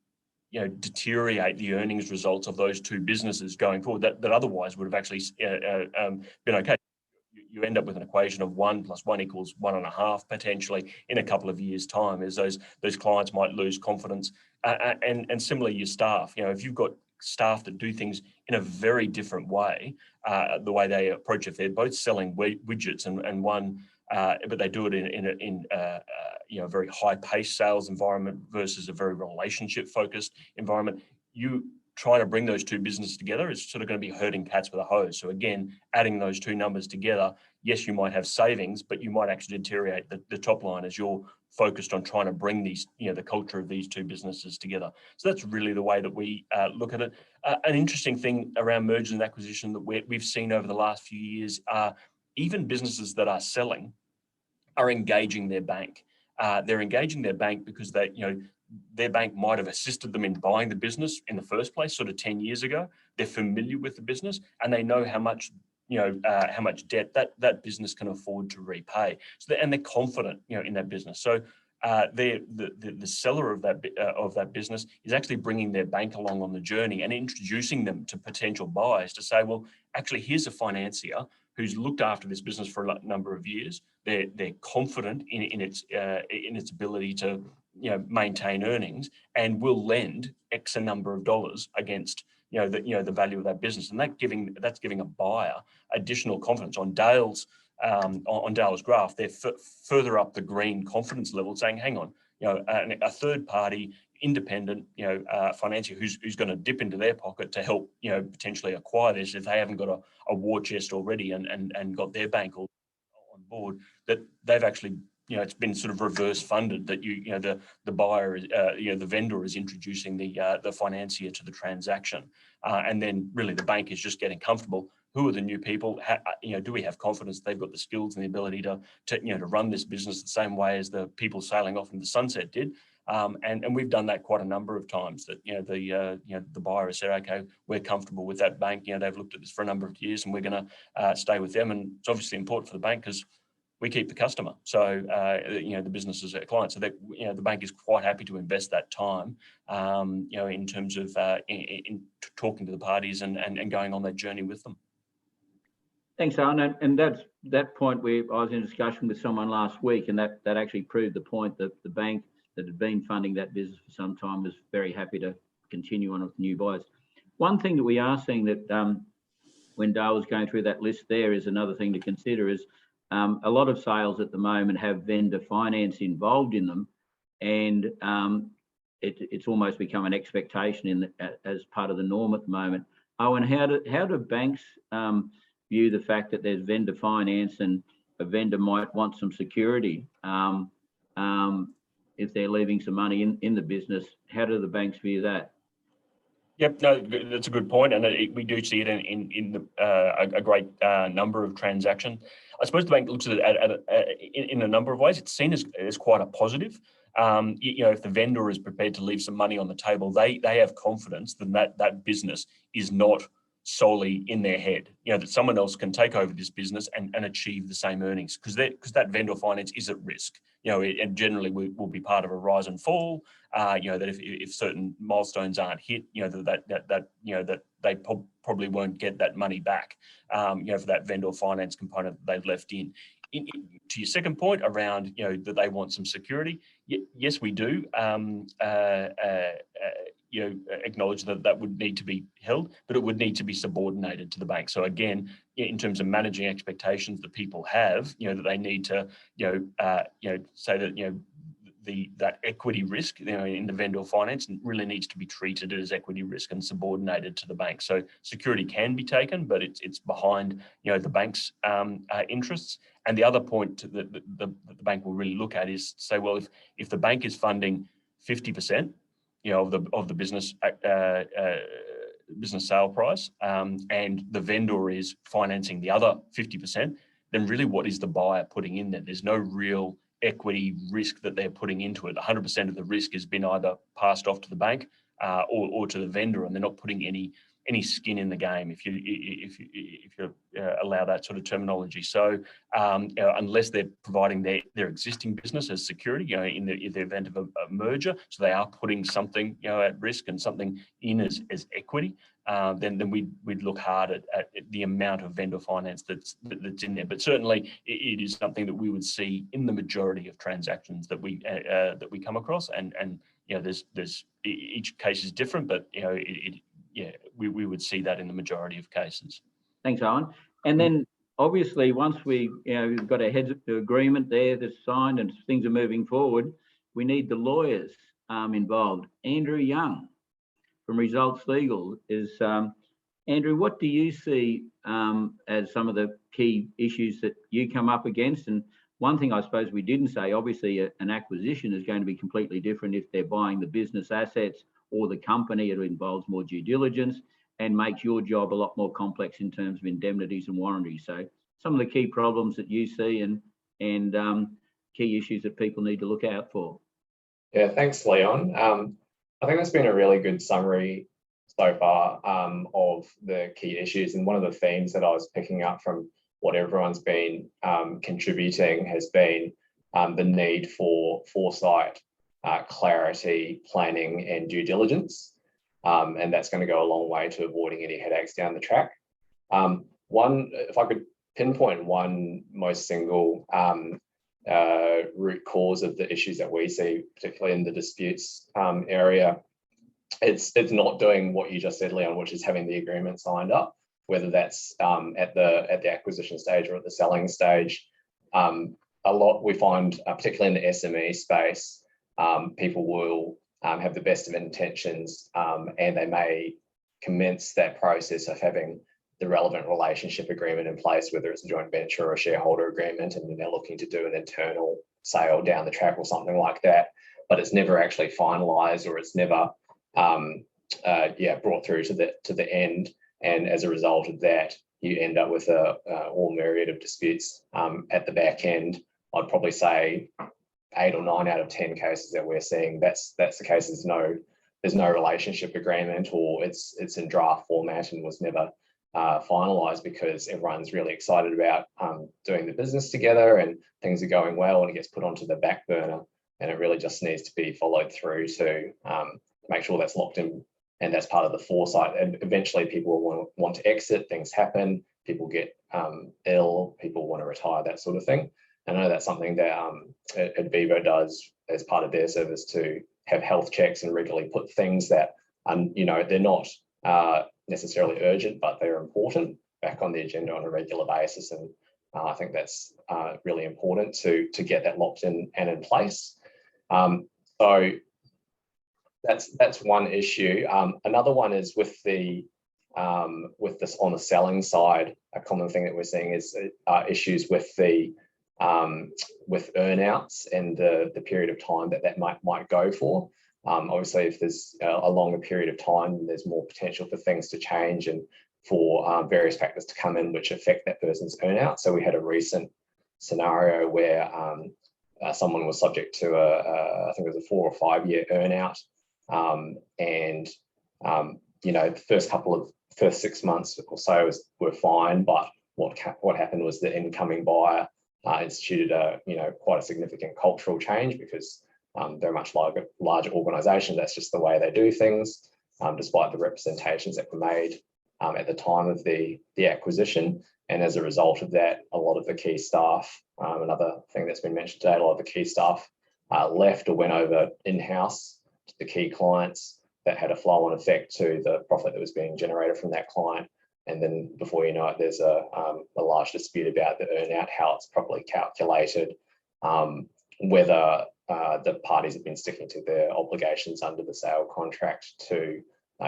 deteriorate the earnings results of those two businesses going forward that otherwise would have actually been okay? You end up with an equation of 1 + 1 = 1.5 potentially in a couple of years' time, as those clients might lose confidence. And similarly, your staff, if you've got staff that do things in a very different way, the way they approach it, they're both selling widgets and one, but they do it in a very high-paced sales environment versus a very relationship-focused environment. You trying to bring those two businesses together is sort of going to be herding cats with a hose. So again, adding those two numbers together, yes, you might have savings, but you might actually deteriorate the top line as you're focused on trying to bring these, the culture of these two businesses together. So that's really the way that we look at it. An interesting thing around mergers and acquisition that we've seen over the last few years are even businesses that are selling are engaging their bank. They're engaging their bank because they, their bank might have assisted them in buying the business in the first place, sort of 10 years ago. They're familiar with the business and they know how much, how much debt that business can afford to repay. So and they're confident, in that business. So the seller of that business is actually bringing their bank along on the journey and introducing them to potential buyers to say, well, actually, here's a financier who's looked after this business for a number of years. They're confident in its ability to maintain earnings and will lend X a number of dollars against the value of that business, and that's giving a buyer additional confidence. On Dale's graph, they're further up the green confidence level, saying, hang on, a third party independent financier who's going to dip into their pocket to help potentially acquire this if they haven't got a war chest already and got their bank all on board, that they've actually it's been sort of reverse funded, that the buyer is the vendor is introducing the financier to the transaction, and then really the bank is just getting comfortable. Who are the new people? Do we have confidence they've got the skills and the ability to run this business the same way as the people sailing off in the sunset did? And we've done that quite a number of times. That the buyer has said, okay, we're comfortable with that bank. They've looked at this for a number of years, and we're going to stay with them. And it's obviously important for the bank because we keep the customer. So the business is our client. So that the bank is quite happy to invest that time, in terms of in talking to the parties and going on that journey with them. Thanks, Alan. And that's that point where I was in discussion with someone last week, and that actually proved the point that the bank that had been funding that business for some time was very happy to continue on with new buyers. One thing that we are seeing that when Dale was going through that list there is another thing to consider is a lot of sales at the moment have vendor finance involved in them, and it's almost become an expectation as part of the norm at the moment. Oh, and how do banks view the fact that there's vendor finance and a vendor might want some security if they're leaving some money in the business? How do the banks view that? Yep, no, that's a good point, and we do see it in a great number of transactions. I suppose the bank looks at it in a number of ways. It's seen as quite a positive. If the vendor is prepared to leave some money on the table, they have confidence that business is not solely in their head, that someone else can take over this business and achieve the same earnings, because that vendor finance is at risk. And generally will be part of a rise and fall. That if certain milestones aren't hit, that they probably won't get that money back. For that vendor finance component that they've left in. To your second point around, that they want some security. Yes, we do. Acknowledge that would need to be held, but it would need to be subordinated to the bank. So again, in terms of managing expectations that people have, that they need to, say that, that equity risk, in the vendor finance really needs to be treated as equity risk and subordinated to the bank. So security can be taken, but it's behind, the bank's interests. And the other point that the bank will really look at is say, well, if the bank is funding 50%, of the business business sale price, and the vendor is financing the other 50%, then really what is the buyer putting in there? There's no real equity risk that they're putting into it. 100% of the risk has been either passed off to the bank or to the vendor, and they're not putting any skin in the game, if you allow that sort of terminology. So unless they're providing their existing business as security, in the event of a merger, so they are putting something at risk and something in as equity, then we'd look hard at the amount of vendor finance that's in there. But certainly it is something that we would see in the majority of transactions that we come across, and there's each case is different, but we would see that in the majority of cases. Thanks, Owen. And then obviously once we've got a heads agreement there that's signed and things are moving forward, we need the lawyers involved. Andrew Young from Results Legal is, Andrew, what do you see as some of the key issues that you come up against? And one thing I suppose we didn't say, obviously an acquisition is going to be completely different if they're buying the business assets or the company. It involves more due diligence and makes your job a lot more complex in terms of indemnities and warranties. So some of the key problems that you see and key issues that people need to look out for. Yeah, thanks, Leon. I think that's been a really good summary so far of the key issues. And one of the themes that I was picking up from what everyone's been contributing has been the need for foresight, clarity, planning, and due diligence. And that's going to go a long way to avoiding any headaches down the track. If I could pinpoint one most single root cause of the issues that we see, particularly in the disputes area, it's not doing what you just said, Leon, which is having the agreement signed up, whether that's at the acquisition stage or at the selling stage. A lot we find, particularly in the SME space, people will have the best of intentions, and they may commence that process of having the relevant relationship agreement in place, whether it's a joint venture or a shareholder agreement, and then they're looking to do an internal sale down the track or something like that, but it's never actually finalized, or it's never brought through to the end. And as a result of that, you end up with a whole myriad of disputes at the back end. I'd probably say 8 or 9 out of 10 cases that we're seeing, that's the case. There's no relationship agreement, or it's in draft format and was never finalized, because everyone's really excited about doing the business together and things are going well, and it gets put onto the back burner, and it really just needs to be followed through to make sure that's locked in. And that's part of the foresight. And eventually people will want to exit, things happen, people get ill, people want to retire, that sort of thing. And I know that's something that Advivo does as part of their service, to have health checks and regularly put things that, they're not necessarily urgent, but they're important, back on the agenda on a regular basis. And I think that's really important to get that locked in and in place. So that's one issue. Another one is with this on the selling side. A common thing that we're seeing is issues with with earnouts and the period of time that might go for. Obviously, if there's a longer period of time, there's more potential for things to change and for various factors to come in which affect that person's earnout. So we had a recent scenario where someone was subject to I think it was a 4 or 5 year earnout. The first couple of first 6 months or so were fine, but what happened was the incoming buyer instituted quite a significant cultural change, because they're a much larger organisation. That's just the way they do things, despite the representations that were made at the time of the acquisition. And as a result of that, a lot of the key staff, another thing that's been mentioned today, a lot of the key staff left or went over in-house to the key clients. That had a flow-on effect to the profit that was being generated from that client. And then before you know it, there's a large dispute about the earn-out, how it's properly calculated, whether the parties have been sticking to their obligations under the sale contract to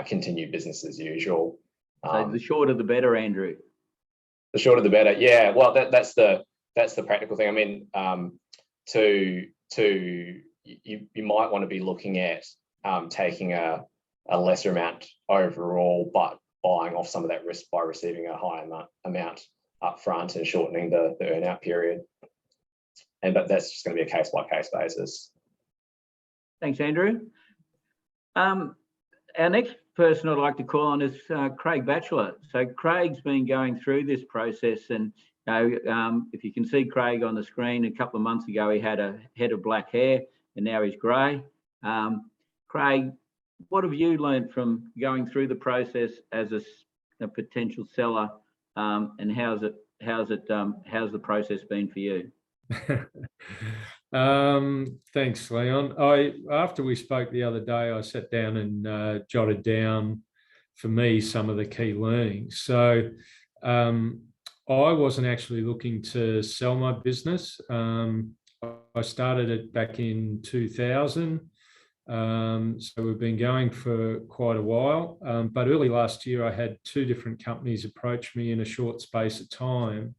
continue business as usual. So the shorter the better, Andrew. The shorter the better. Yeah. Well, that's the practical thing. I mean, you might want to be looking at taking a lesser amount overall, but buying off some of that risk by receiving a higher amount up front and shortening the earn-out period. But that's just going to be a case-by-case basis. Thanks, Andrew. Our next person I'd like to call on is Craig Batchelor. So Craig's been going through this process, and if you can see Craig on the screen, a couple of months ago he had a head of black hair, and now he's grey. Craig, what have you learned from going through the process as a potential seller, and how's the process been for you? Thanks, Leon. After we spoke the other day, I sat down and jotted down for me some of the key learnings. So I wasn't actually looking to sell my business. I started it back in 2000. So we've been going for quite a while, but early last year I had 2 different companies approach me in a short space of time,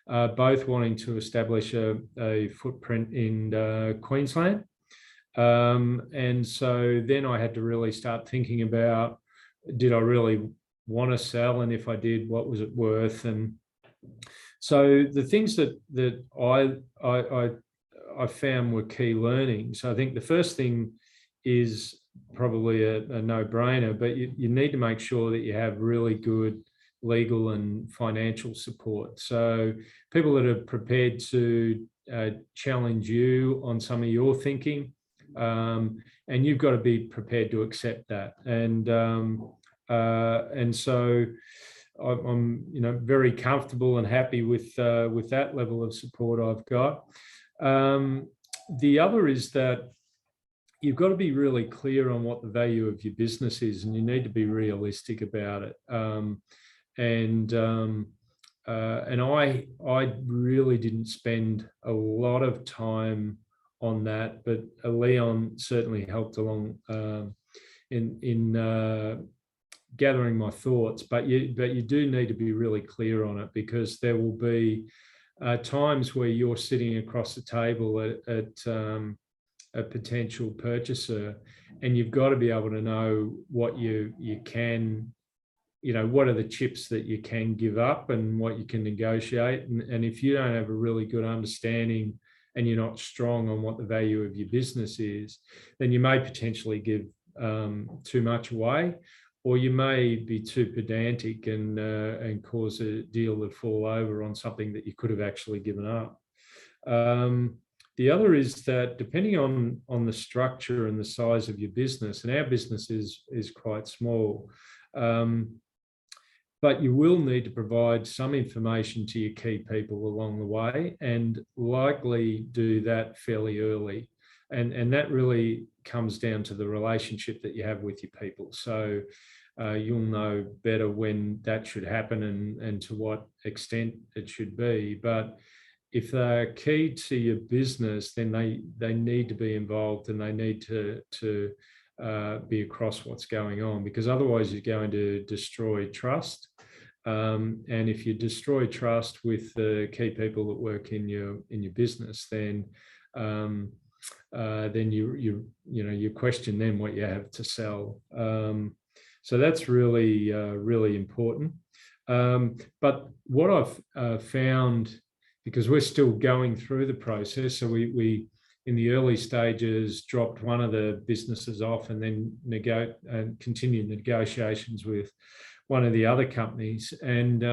both wanting to establish a footprint in Queensland. And so then I had to really start thinking about, did I really want to sell? And if I did, what was it worth? And so the things that I found were key learnings. I think the first thing is probably a no-brainer, but you need to make sure that you have really good legal and financial support. So people that are prepared to challenge you on some of your thinking, and you've got to be prepared to accept that. And so I'm very comfortable and happy with that level of support I've got. The other is that you've got to be really clear on what the value of your business is, and you need to be realistic about it. And I really didn't spend a lot of time on that, but Leon certainly helped along in gathering my thoughts. But you do need to be really clear on it, because there will be times where you're sitting across the table at a potential purchaser, and you've got to be able to know what you can, what are the chips that you can give up and what you can negotiate. And if you don't have a really good understanding and you're not strong on what the value of your business is, then you may potentially give too much away, or you may be too pedantic and cause a deal to fall over on something that you could have actually given up. The other is that depending on the structure and the size of your business, and our business is quite small, but you will need to provide some information to your key people along the way, and likely do that fairly early. And that really comes down to the relationship that you have with your people. So you'll know better when that should happen and to what extent it should be. But if they're key to your business, then they need to be involved, and they need to be across what's going on, because otherwise you're going to destroy trust. And if you destroy trust with the key people that work in your business, then you question then what you have to sell. So that's really really important. But what I've found, because we're still going through the process, so we in the early stages dropped one of the businesses off, and then continued negotiations with one of the other companies, and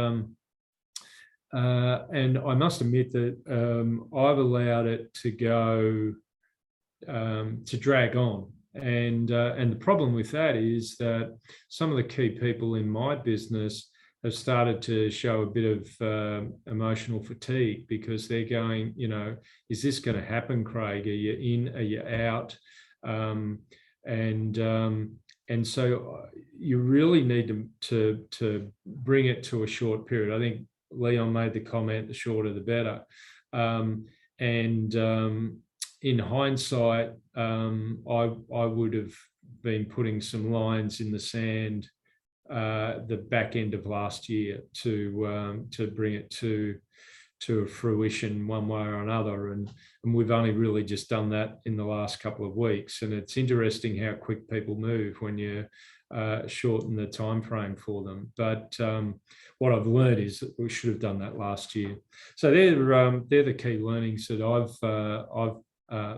I must admit that I've allowed it to go to drag on, and the problem with that is that some of the key people in my business have started to show a bit of emotional fatigue, because they're going, you know, is this going to happen, Craig? Are you in? Are you out? And so you really need to bring it to a short period. I think Leon made the comment, the shorter the better. In hindsight, I would have been putting some lines in the sand the back end of last year to bring it to fruition one way or another, and we've only really just done that in the last couple of weeks. And it's interesting how quick people move when you shorten the time frame for them. But what I've learned is that we should have done that last year. So they're the key learnings that I've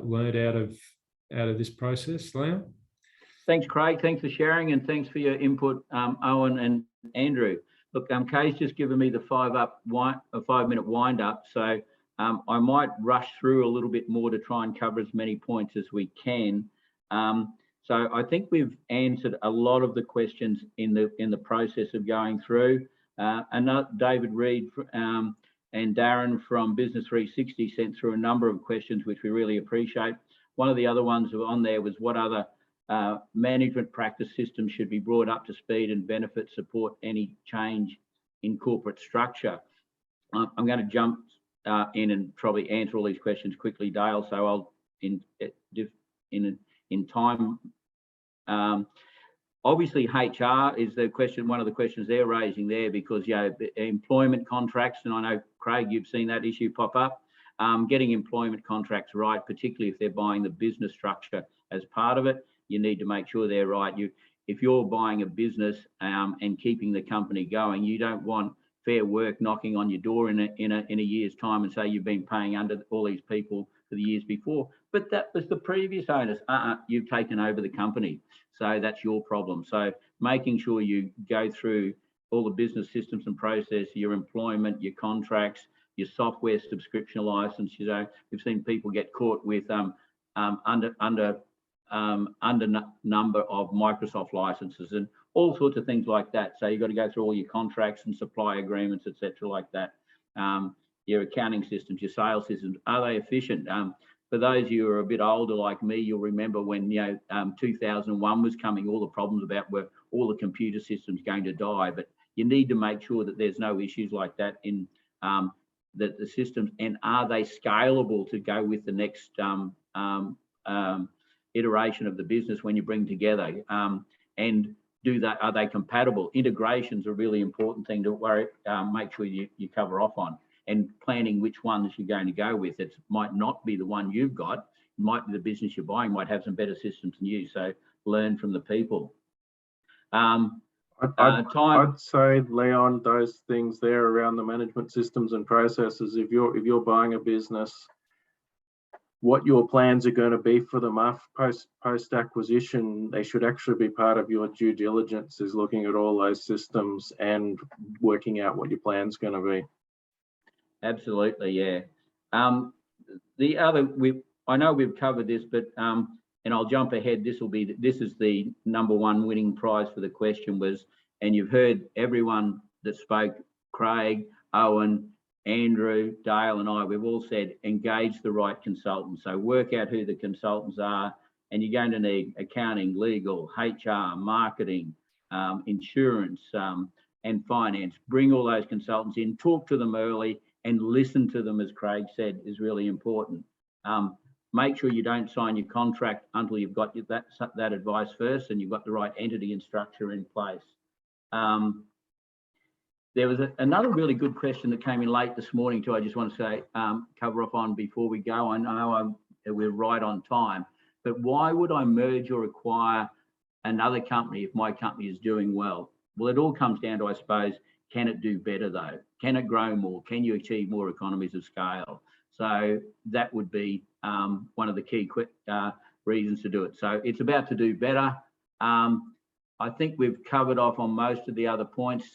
learned out of this process. Leon? Thanks, Craig. Thanks for sharing, and thanks for your input, Owen and Andrew. Look, Kay's just given me the 5-minute wind up, so I might rush through a little bit more to try and cover as many points as we can. So I think we've answered a lot of the questions in the process of going through. And David Reed and Darren from Business 360 sent through a number of questions, which we really appreciate. One of the other ones on there was what other management practice systems should be brought up to speed and benefit support any change in corporate structure. I'm going to jump in and probably answer all these questions quickly, Dale. So I'll in time. Obviously, HR is the question. One of the questions they're raising there, because employment contracts, and I know Craig, you've seen that issue pop up. Getting employment contracts right, particularly if they're buying the business structure as part of it. You need to make sure they're right. If you're buying a business and keeping the company going, you don't want Fair Work knocking on your door in a year's time and say you've been paying under all these people for the years before. But that was the previous owners. You've taken over the company, so that's your problem. So making sure you go through all the business systems and process, your employment, your contracts, your software subscription license. We've seen people get caught with under number of Microsoft licenses and all sorts of things like that. So you've got to go through all your contracts and supply agreements, etc., like that. Your accounting systems, your sales systems, are they efficient? For those of you who are a bit older like me, you'll remember when 2001 was coming, all the problems about were all the computer systems going to die. But you need to make sure that there's no issues like that in the systems, and are they scalable to go with the next iteration of the business when you bring together, and are they compatible? Integrations are a really important thing to make sure you cover off on, and planning which ones you're going to go with. It might not be the one you've got, it might be the business you're buying might have some better systems than you, so learn from the people. I'd say, Leon, those things there around the management systems and processes, if you're buying a business, what your plans are going to be for them post acquisition, they should actually be part of your due diligence, is looking at all those systems and working out what your plan's going to be. Absolutely, yeah. The other, I know we've covered this, but and I'll jump ahead. This is the number one winning prize for the question was, and you've heard everyone that spoke, Craig, Owen, Andrew, Dale and I, we've all said engage the right consultants. So work out who the consultants are, and you're going to need accounting, legal, HR, marketing, insurance, and finance. Bring all those consultants in, talk to them early and listen to them, as Craig said, is really important. Make sure you don't sign your contract until you've got that advice first and you've got the right entity and structure in place. There was another really good question that came in late this morning too. I just want to say, cover off on before we go. I know we're right on time, but why would I merge or acquire another company if my company is doing well? Well, it all comes down to, I suppose, can it do better though? Can it grow more? Can you achieve more economies of scale? So that would be one of the key reasons to do it. So it's about to do better. I think we've covered off on most of the other points.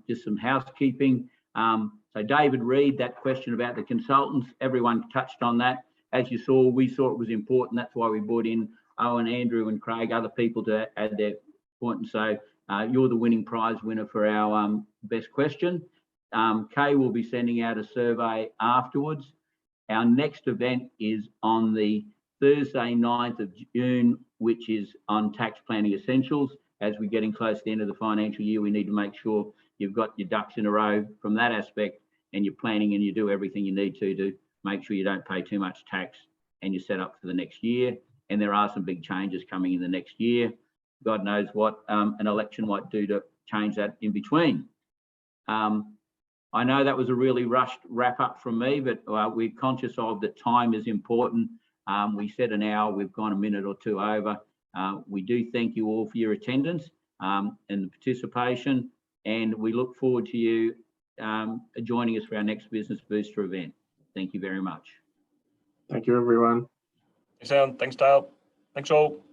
Just some housekeeping. So David Reed, that question about the consultants, everyone touched on that. As you saw, we saw it was important. That's why we brought in Owen, Andrew and Craig, other people to add their point. And so you're the winning prize winner for our best question. Kay will be sending out a survey afterwards. Our next event is on the Thursday, 9th of June, which is on tax planning essentials. As we're getting close to the end of the financial year, we need to make sure you've got your ducks in a row from that aspect, and you're planning and you do everything you need to make sure you don't pay too much tax and you're set up for the next year. And there are some big changes coming in the next year. God knows what an election might do to change that in between. I know that was a really rushed wrap up from me, but we're conscious of that time is important. We said an hour, we've gone a minute or two over. We do thank you all for your attendance and the participation, and we look forward to you joining us for our next Business Booster event. Thank you very much. Thank you, everyone. Thanks, Alan. Thanks, Dale. Thanks all.